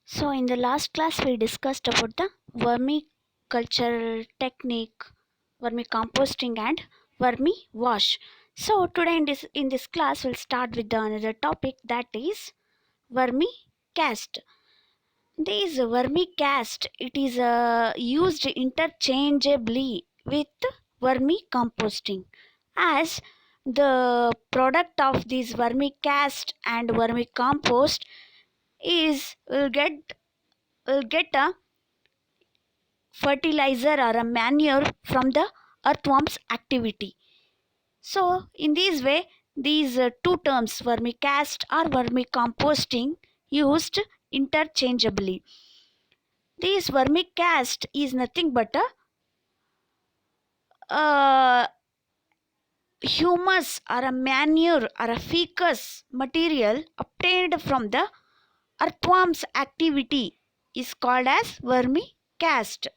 So, in the last class, we discussed about the vermiculture technique, vermicomposting, and vermi wash. So, today in this class, we'll start with another topic, that is vermicast. This vermicast, it is used interchangeably with vermicomposting, as the product of this vermicast and vermicompost is will get a fertilizer or a manure from the earthworm's activity. So, in this way, these two terms, vermicast or vermicomposting, used interchangeably. This vermicast is nothing but a humus or a manure or a fecus material obtained from the earthworm's activity is called as vermicast.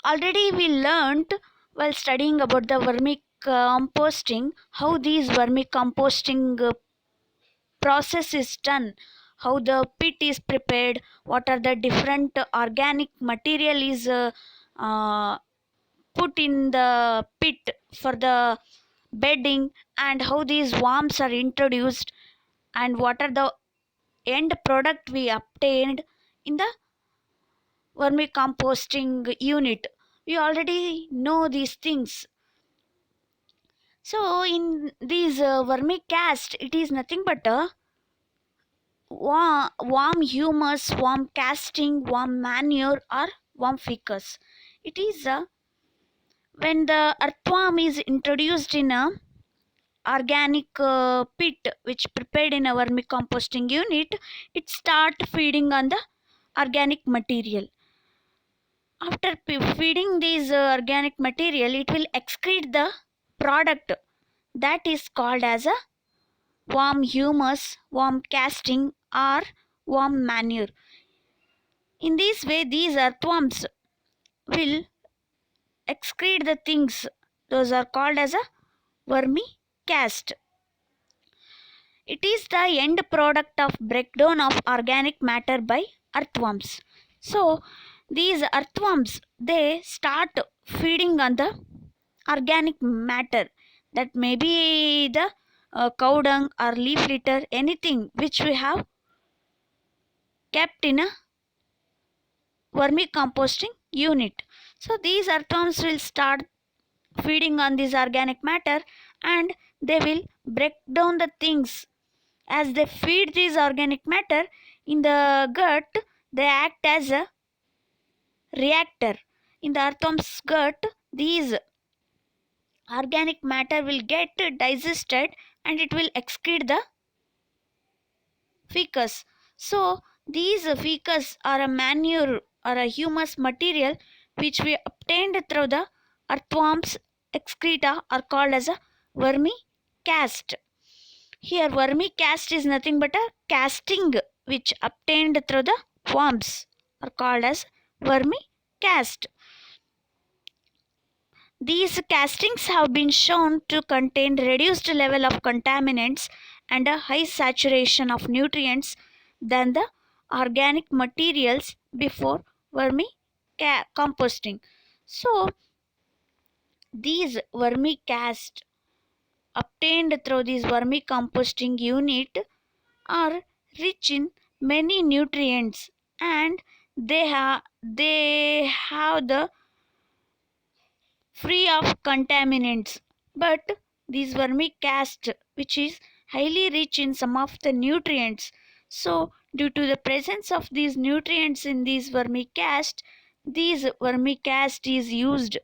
Already we learnt while studying about the vermicomposting how these vermicomposting process is done, how the pit is prepared, what are the different organic material is uh, put in the pit for the bedding, and how these worms are introduced, and what are the end product we obtained in the vermicomposting unit. We already know these things. So in these vermicast, it is nothing but a warm humus, warm casting, warm manure, or warm fecus. It is when the earthworm is introduced in a organic pit which prepared in a vermicomposting unit, it start feeding on the organic material. After feeding this organic material, it will excrete the product that is called as a warm humus, warm casting, or warm manure. In this way, these earthworms will excrete the things. Those are called as a vermicast. It is the end product of breakdown of organic matter by earthworms. So, these earthworms, they start feeding on the organic matter, that may be the cow dung or leaf litter, anything which we have kept in a vermicomposting unit. So these earthworms will start feeding on this organic matter, and they will break down the things. As they feed this organic matter in the gut, they act as a reactor. In the earthworm's gut, these organic matter will get digested, and it will excrete the fecus. So these fecus are a manure or a humus material which we obtained through the earthworms excreta are called as a vermicast. Here vermicast is nothing but a casting which obtained through the worms are called as vermicast. These castings have been shown to contain reduced level of contaminants and a high saturation of nutrients than the organic materials before vermicomposting. So these vermicast obtained through this vermicomposting unit are rich in many nutrients, and they have the free of contaminants. But this vermicast, which is highly rich in some of the nutrients, so due to the presence of these nutrients in these vermicast, these vermicast is used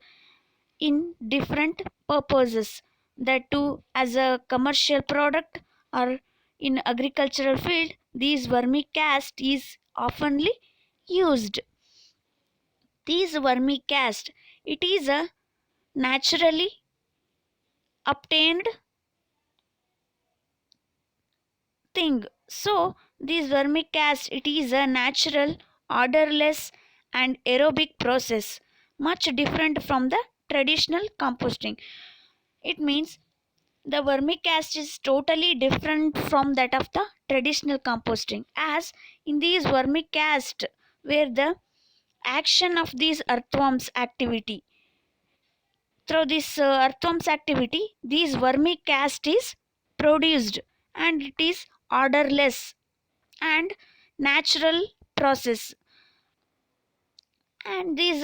in different purposes, that too as a commercial product or in agricultural field. These vermicast is oftenly used. These vermicast, it is a naturally obtained thing. So this vermicast, it is a natural, odorless, and aerobic process, much different from the traditional composting. It means The vermicast is totally different from that of the traditional composting, as in these vermicast where the action of these earthworms activity through this earthworms activity, these vermicast is produced, and it is orderless and natural process, and these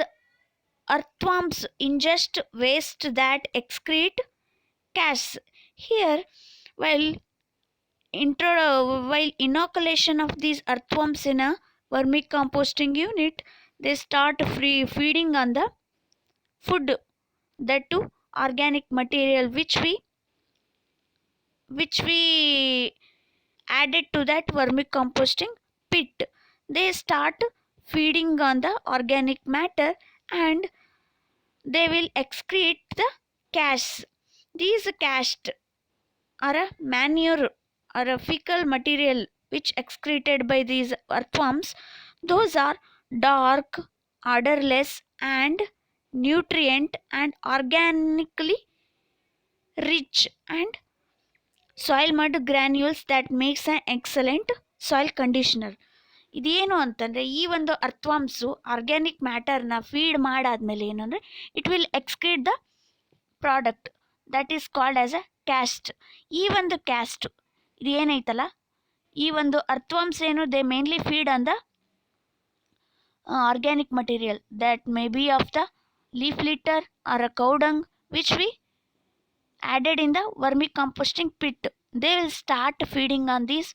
earthworms ingest waste that excrete gas. Here, while while inoculation of these earthworms in a vermicomposting unit, they start feeding on the food, that too organic material which we added to that vermicomposting pit. They start feeding on the organic matter, and they will excrete the cash. These cash are a manure or a fecal material which excreted by these earthworms. Those are dark, odorless, and nutrient and organically rich, and soil mud granules that makes an excellent soil conditioner. ಇದೇನು ಅಂತಂದರೆ, ಈ ಒಂದು ಅರ್ಥವಾಂಸು organic ಮ್ಯಾಟರ್ನ feed ಮಾಡಾದ್ಮೇಲೆ ಏನಂದರೆ it will excrete the product that is called as a caste. ಈ ಒಂದು caste ಇದು ಏನೈತಲ್ಲ, ಈ ಒಂದು ಅರ್ಥವಾಂಶ ಏನು, they mainly feed on the organic material that may be of the leaf litter or a cow dung which we added in the vermicomposting pit. They will start feeding on this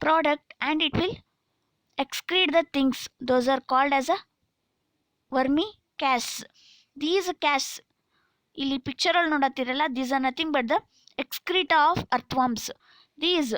product, and it will excrete the things. Those are called as a vermicast. These casts ಇಲ್ಲಿ picture ಅಲ್ಲಿ ನೋಡತ್ತಿರಲ್ಲ, these are nothing but the excreta of earthworms. These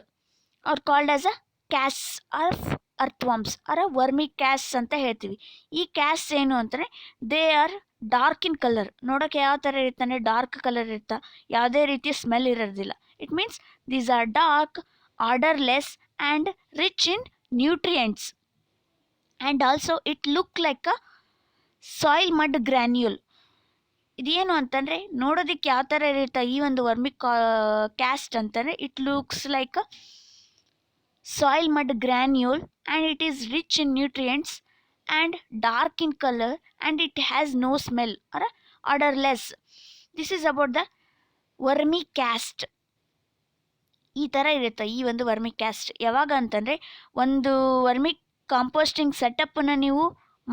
are called as a cast of earthworms or vermicast ಅಂತ ಹೇಳ್ತೀವಿ. ಈ cast ಏನು ಅಂತಂದರೆ they are dark in colour. ನೋಡೋಕೆ ಯಾವ ಥರ ಇರ್ತಾನೆ, ಡಾರ್ಕ್ ಕಲರ್ ಇರ್ತಾ, ಯಾವುದೇ ರೀತಿಯ ಸ್ಮೆಲ್ ಇರೋದಿಲ್ಲ. It means these are dark, odourless and rich in nutrients, and also it look like a soil mud granule. ಇದೇನು ಅಂತಂದರೆ ನೋಡೋದಕ್ಕೆ ಯಾವ ಥರ ಇರುತ್ತೆ ಈ ಒಂದು ವರ್ಮಿ ಕ್ಯಾಸ್ಟ್ ಅಂತಂದರೆ, it looks like a soil mud granule, and it is rich in nutrients and dark in color, and it has no smell or odorless. This is about the vermicast. ಈ ಥರ ಇರುತ್ತೆ ಈ ಒಂದು vermi caste. ಯಾವಾಗ ಅಂತಂದರೆ, ಒಂದು vermi composting ಸೆಟಪ್ಪನ್ನು ನೀವು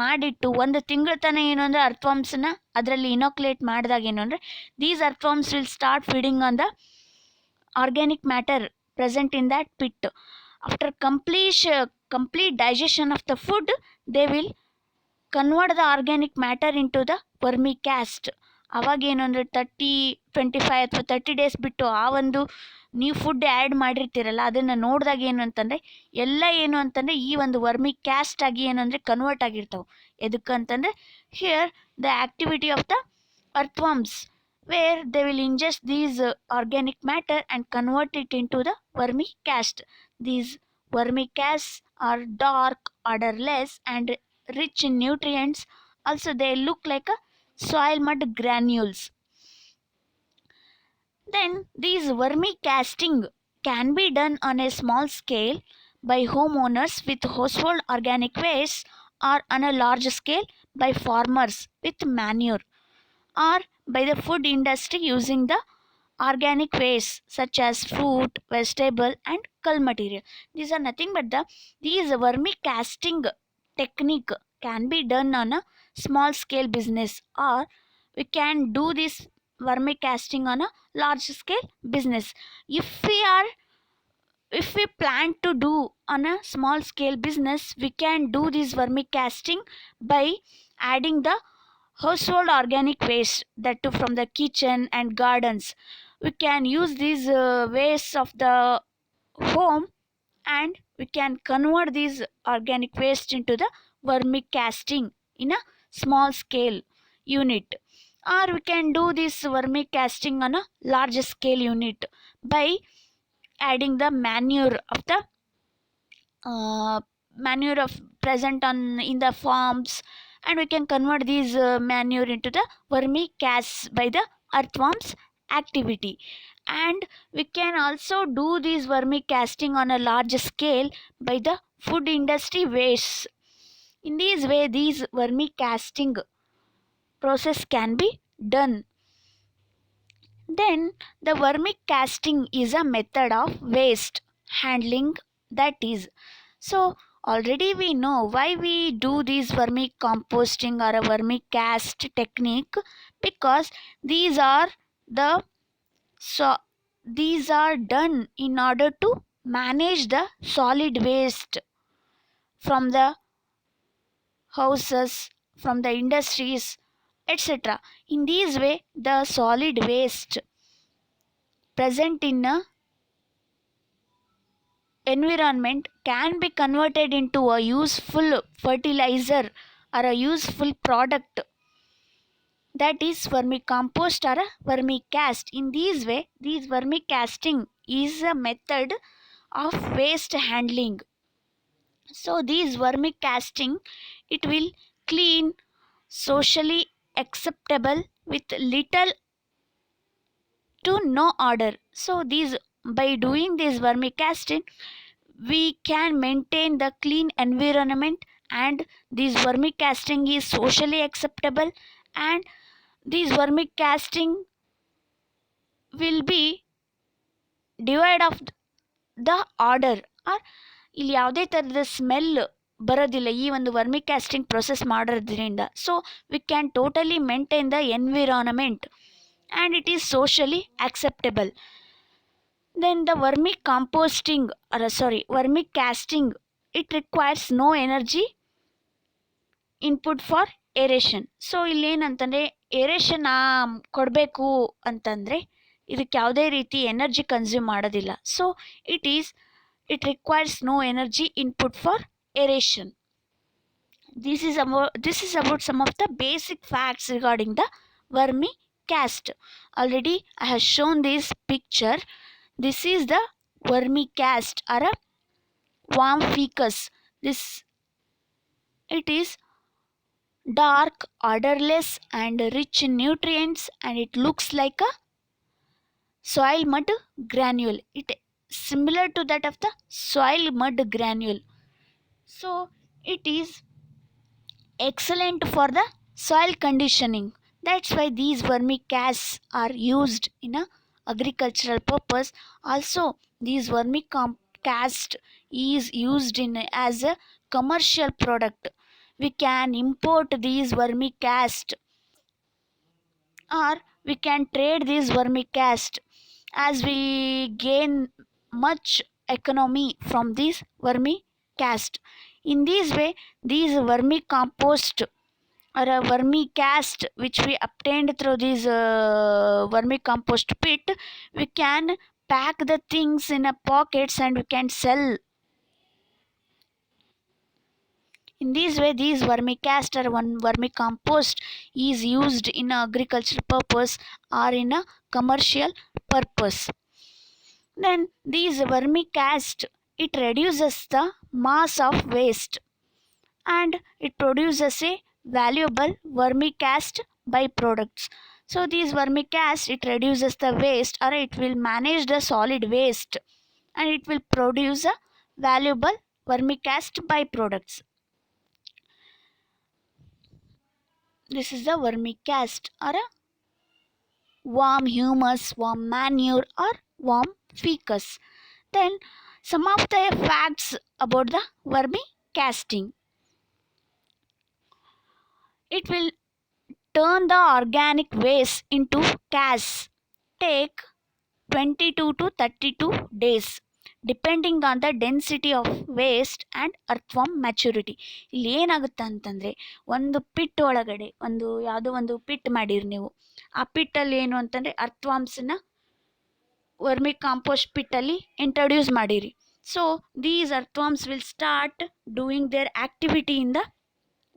ಮಾಡಿಟ್ಟು ಒಂದು ತಿಂಗಳ ತನಕ ಏನು ಅಂದರೆ ಅರ್ಥವಾಮ್ಸನ್ನ ಅದರಲ್ಲಿ ಇನೋಕ್ಯುಲೇಟ್ ಮಾಡಿದಾಗ ಏನು ಅಂದರೆ, these earthworms will start feeding on the organic matter present in that pit. After complete digestion of the food, they will convert the organic matter into the vermicast. ಅವಾಗ ಏನು ಅಂದರೆ 25 ಅಥವಾ 30 ಡೇಸ್ ಬಿಟ್ಟು ಆ ಒಂದು ನೀವು ಫುಡ್ ಆ್ಯಡ್ ಮಾಡಿರ್ತೀರಲ್ಲ ಅದನ್ನು ನೋಡಿದಾಗ ಏನು ಅಂತಂದರೆ ಎಲ್ಲ ಏನು ಅಂತಂದರೆ ಈ ಒಂದು ವರ್ಮಿ ಕ್ಯಾಸ್ಟ್ ಆಗಿ ಏನು ಅಂದರೆ ಕನ್ವರ್ಟ್ ಆಗಿರ್ತಾವೆ. ಎದಕ್ಕಂತಂದರೆ here the activity of the earthworms where they will ingest these organic matter and convert it into the vermicast. These vermicasts are dark, odorless, and rich in nutrients. Also, they look like a soil mud granules. Then, these vermicasting can be done on a small scale by homeowners with household organic waste, or on a large scale by farmers with manure, or by the food industry using the organic waste such as fruit, vegetable, and cull material. These are nothing but these vermicasting technique can be done on a small scale business, or we can do this vermicasting on a large scale business. If we plan to do on a small scale business, we can do this vermicasting by adding the household organic waste, that too from the kitchen and gardens. We can use these waste of the home, and we can convert these organic waste into the vermicasting in a small scale unit, or we can do this vermicasting on a large scale unit by adding the manure of the manure of present on in the farms, and we can convert these manure into the vermicast by the earthworms activity. And we can also do this vermicasting on a large scale by the food industry waste. In this way, these vermicasting process can be done. Then the vermicasting is a method of waste handling, that is. So already we know why we do this vermicomposting or a vermicast technique, because these are the so these are done in order to manage the solid waste from the houses, from the industries, etc. In this way, the solid waste present in a environment can be converted into a useful fertilizer or a useful product, that is vermicompost or a vermicast. In this way, this vermicasting is a method of waste handling. So this vermicasting, it will clean, socially acceptable with little to no order. So these, by doing this vermicasting, we can maintain the clean environment, and this vermicasting is socially acceptable, and this vermicasting will be divide of the order, or ಇಲ್ಲಿ ಯಾವುದೇ ಥರದ smell ಬರೋದಿಲ್ಲ ಈ ಒಂದು ವರ್ಮಿಕಾಸ್ಟಿಂಗ್ process ಮಾಡೋದ್ರಿಂದ. So we can totally maintain the environment and it is socially acceptable. Then the vermicasting, it requires no energy input for aeration. So ಇಲ್ಲೇನಂತಂದರೆ aeration ಕೊಡಬೇಕು ಅಂತಂದರೆ ಇದಕ್ಕೆ ಯಾವುದೇ ರೀತಿ ಎನರ್ಜಿ ಕನ್ಸ್ಯೂಮ್ ಮಾಡೋದಿಲ್ಲ. So it requires no energy input for aeration. This is about some of the basic facts regarding the vermicast. Already I have shown this picture. This is the vermicast or a warm ficus. It is dark, odorless and rich in nutrients, and it looks like a soil mud granule. It similar to that of the soil mud granule. So it is excellent for the soil conditioning. That's why these vermicasts are used in a agricultural purpose. Also, these vermicast is used in as a commercial product. We can import these vermicast, or we can trade these vermicast, as we gain much economy from this vermicast. In this way, these vermicompost or a vermicast which we obtained through this vermicompost pit, we can pack the things in a pockets and we can sell. In this way, these vermicast or vermicompost is used in agricultural purpose or in a commercial purpose. Then these vermicast, it reduces the mass of waste and it produces a valuable vermicast byproducts. So these vermicast, it reduces the waste, or it will manage the solid waste, and it will produce a valuable vermicast byproducts. This is the vermicast or a warm humus, warm manure or warm ficus. Then some of the facts about the vermicasting. It will turn the organic waste into cash. Take 22 to 32 days depending on the density of waste and earthworm maturity. ಇಲ್ಲಿ ಏನಾಗುತ್ತೆ ಅಂತಂದರೆ, ಒಂದು pit ಒಳಗಡೆ ಯಾವುದೋ ಒಂದು pit ಮಾಡಿರಿ ನೀವು. ಆ ಪಿಟ್ಟಲ್ಲಿ ಏನು ಅಂತಂದರೆ ಅರ್ಥ್ವಾರ್ಮ್ಸನ್ನ ವರ್ಮಿ ಕಾಂಪೋಸ್ಟ್ ಪಿಟ್ಟಲ್ಲಿ ಇಂಟ್ರೊಡ್ಯೂಸ್ ಮಾಡಿರಿ. So these earthworms will start doing their activity in the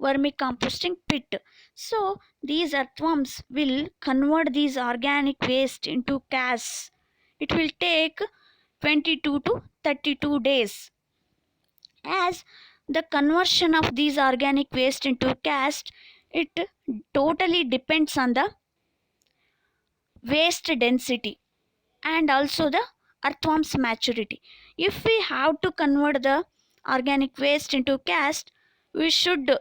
vermicomposting pit. So these earthworms will convert these organic waste into cash. It will take 22 to 32 days. As the conversion of these organic waste into cash, it totally depends on the waste density. and also the earthworm's maturity. If we have to convert the organic waste into cast, we should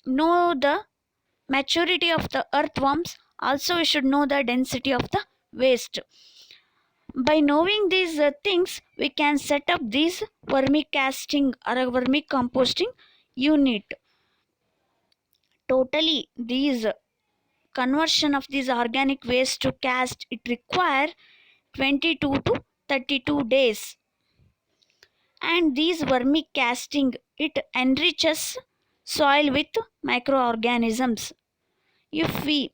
know the maturity of the earthworms. Also, we should know the density of the waste. By knowing these things, we can set up these vermicasting or a vermicomposting unit. Totally, these conversion of these organic waste to cast it require 22 to 32 days. And these vermicasting it enriches soil with microorganisms. If we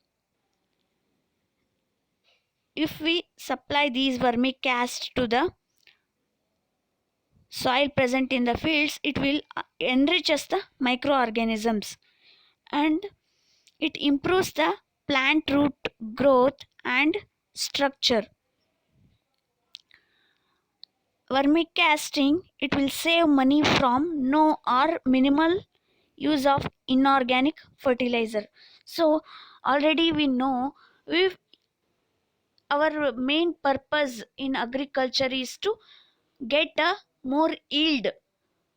if we supply these vermicast to the soil present in the fields, it will enriches the microorganisms, and it improves the plant root growth and structure. Vermicasting it will save money from no or minimal use of inorganic fertilizer. So already we know, we our main purpose in agriculture is to get a more yield.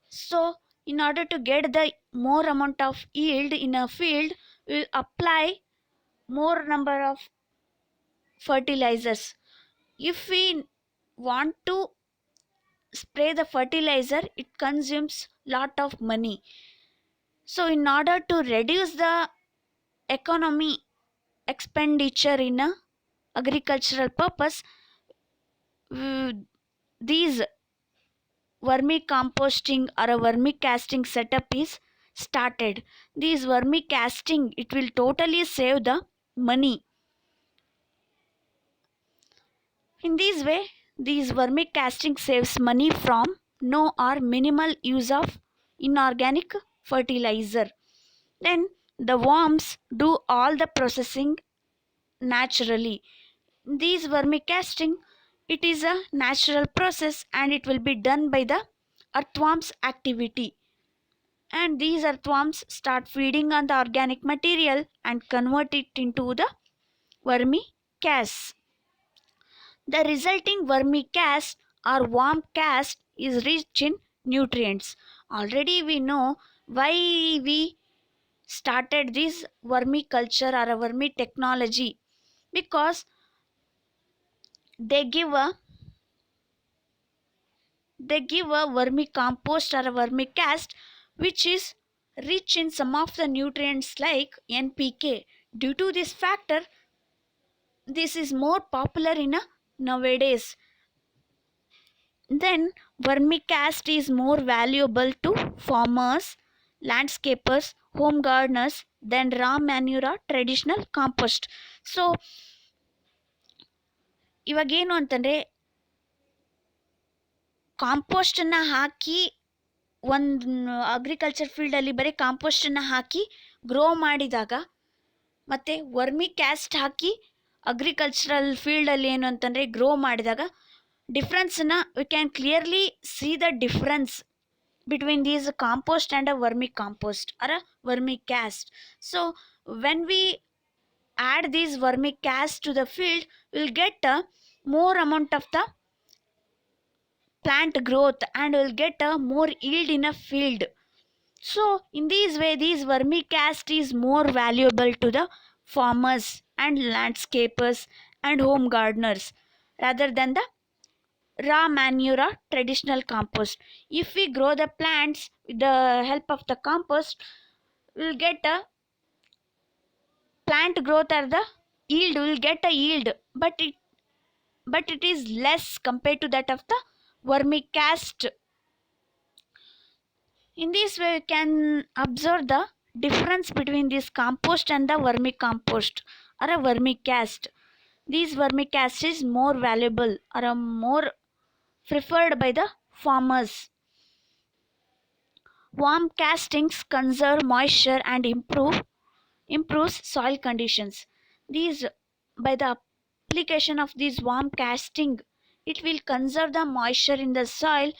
So in order to get the more amount of yield in a field, we'll apply more number of fertilizers. If we want to spray the fertilizer, it consumes lot of money. So in order to reduce the economy expenditure in a agricultural purpose, these vermicomposting or a vermicasting setup is started. These vermicasting it will totally save the money. In this way, these vermicasting saves money from no or minimal use of inorganic fertilizer. Then the worms do all the processing naturally. These vermicasting it is a natural process and it will be done by the earthworms activity. And these earthworms start feeding on the organic material and convert it into the vermicast. The resulting vermicast or worm cast is rich in nutrients. Already we know why we started this vermiculture or a vermi technology, because they give a vermicompost or a vermicast which is rich in some of the nutrients like NPK. Due to this factor, this is more popular in a nowadays. Then vermicast is more valuable to farmers, landscapers, home gardeners than raw manure or traditional compost. So ಇವಾಗೇನು ಅಂತಂದರೆ, ಕಾಂಪೋಸ್ಟನ್ನು ಹಾಕಿ ಒಂದು agriculture ಫೀಲ್ಡಲ್ಲಿ ಬರೀ ಕಾಂಪೋಸ್ಟನ್ನು ಹಾಕಿ grow ಮಾಡಿದಾಗ, ಮತ್ತು vermi caste ಹಾಕಿ agricultural ಫೀಲ್ಡಲ್ಲಿ ಏನು ಅಂತಂದರೆ ಗ್ರೋ ಮಾಡಿದಾಗ ಡಿಫ್ರೆನ್ಸನ್ನ we can clearly see the difference between these compost and a vermi compost or a vermi cast. So when we add these vermicast to the field, we'll get a more amount of the plant growth and will get a more yield in a field. So in this way, these vermicast is more valuable to the farmers and landscapers and home gardeners rather than the raw manure or traditional compost. If we grow the plants with the help of the compost, we'll get a plant growth or the yield, will get a yield, but it is less compared to that of the vermicast. In this way, we can observe the difference between this compost and the vermicompost or a vermicast. This vermicast is more valuable or a more preferred by the farmers. Worm castings conserve moisture and improves soil conditions. These by the application of this worm casting, it will conserve the moisture in the soil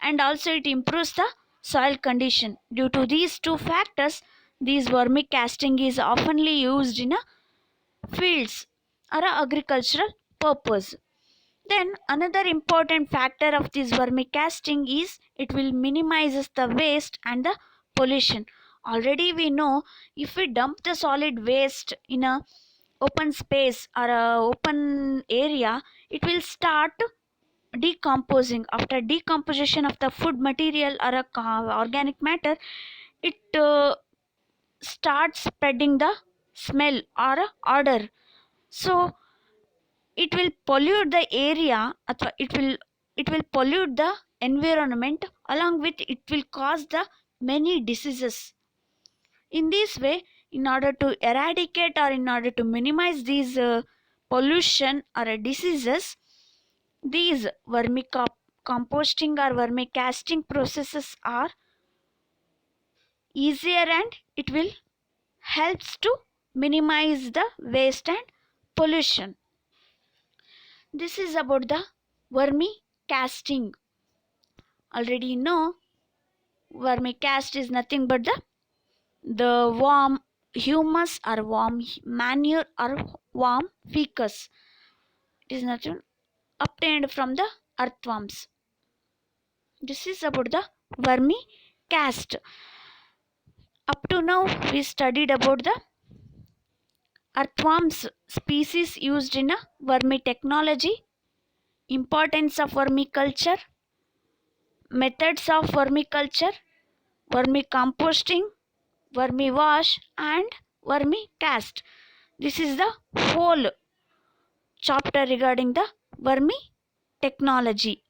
and also it improves the soil condition. Due to these two factors, this vermicasting is oftenly used in a fields or a agricultural purpose. Then another important factor of this vermicasting is it will minimizes the waste and the pollution. Already we know if we dump the solid waste in a open space or a open area, it will start decomposing. After decomposition of the food material or a organic matter, it starts spreading the smell or odor. So it will pollute the area, athwa it will pollute the environment. Along with it will cause the many diseases. In this way, in order to eradicate or in order to minimize these pollution or diseases, these composting or vermicasting processes are easier and it will helps to minimize the waste and pollution. This is about the vermicasting. Already know vermicast is nothing but the warm humus or warm manure or warm fecus. It is nothing obtained from the earthworms. This is about the vermicast. Up to now we studied about the earthworms species used in a vermitechnology, importance of vermiculture, methods of vermiculture, vermicomposting, vermiwash, and vermicast. This is the whole chapter regarding the vermi technology.